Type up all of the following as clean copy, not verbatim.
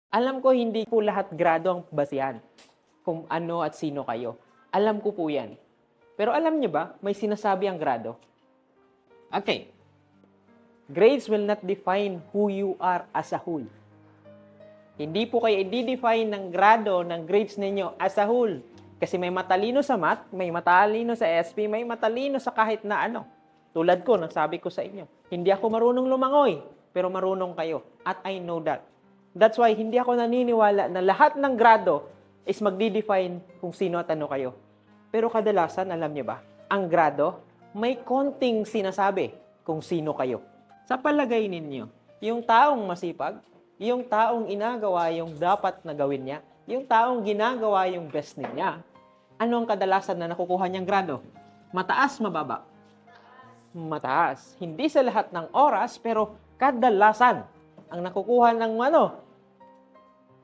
Alam ko hindi po lahat grado ang basihan kung ano at sino kayo. Alam ko po yan. Pero alam niyo ba, may sinasabi ang grado. Okay. Grades will not define who you are as a whole. Hindi po kayo i-define ng grado ng grades ninyo as a whole. Kasi may matalino sa math, may matalino sa SP, may matalino sa kahit na ano. Tulad ko, nang sabi ko sa inyo, hindi ako marunong lumangoy, pero marunong kayo. At I know that. That's why hindi ako naniniwala na lahat ng grado is magdi-define kung sino at ano kayo. Pero kadalasan, alam niyo ba, ang grado may konting sinasabi kung sino kayo. Sa palagay ninyo, yung taong masipag, yung taong inagawa yung dapat na gawin niya, yung taong ginagawa yung best niya, ano ang kadalasan na nakukuha niyang grado? Mataas, mababa? Mataas. Hindi sa lahat ng oras, pero kadalasan ang nakukuha ng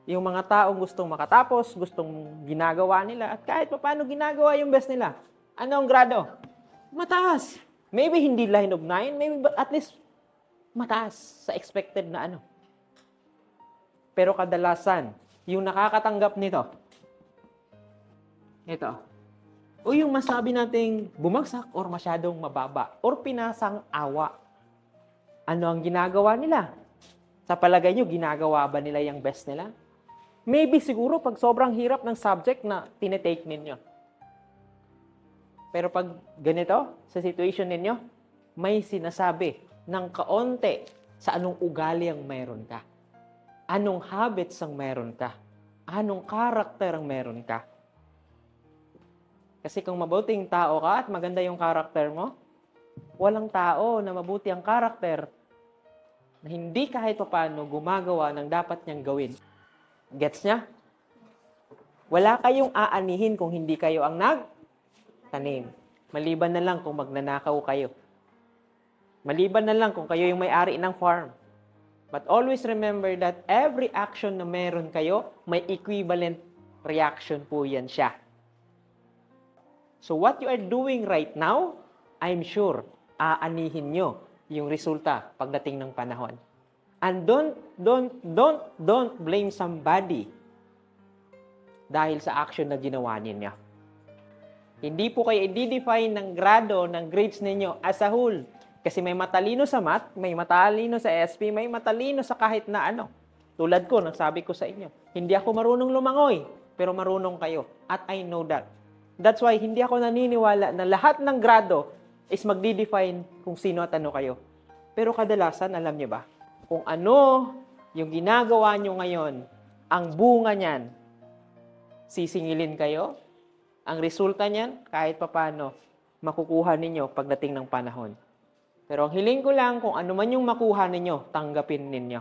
yung mga taong gustong makatapos, gustong ginagawa nila, at kahit paano ginagawa yung best nila. Ano ang grado? Mataas. Maybe hindi line of 9, maybe but at least mataas sa expected na ano. Pero kadalasan, yung nakakatanggap nito, ito, o yung masabi nating bumagsak or masyadong mababa or pinasang awa. Ano ang ginagawa nila? Sa palagay nyo, ginagawa ba nila yung best nila? Maybe siguro pag sobrang hirap ng subject na tinetake ninyo. Pero pag ganito, sa situation ninyo, may sinasabi ng kaonte sa anong ugali ang meron ka. Anong habits ang meron ka. Anong karakter ang meron ka. Kasi kung mabuting tao ka at maganda yung karakter mo, walang tao na mabuti ang karakter na hindi kahit paano gumagawa ng dapat niyang gawin. Gets niya? Wala kayong aanihin kung hindi kayo ang nagtanim. Maliban na lang kung magnanakaw kayo. Maliban na lang kung kayo yung may-ari ng farm. But always remember that every action na meron kayo, may equivalent reaction po yan siya. So what you are doing right now, I'm sure, aanihin nyo yung resulta pagdating ng panahon. And don't blame somebody dahil sa action na ginawa ninyo. Hindi po kayo i-define ng grado ng grades ninyo as a whole. Kasi may matalino sa math, may matalino sa SP, may matalino sa kahit na ano. Tulad ko, nang sabi ko sa inyo, hindi ako marunong lumangoy, pero marunong kayo. At I know that. That's why hindi ako naniniwala na lahat ng grado is magdi-define kung sino at ano kayo. Pero kadalasan, alam niyo ba, kung ano yung ginagawa nyo ngayon, ang bunga niyan, sisingilin kayo, ang resulta niyan, kahit papano, makukuha ninyo pagdating ng panahon. Pero ang hiling ko lang, kung ano man yung makuha ninyo, tanggapin ninyo.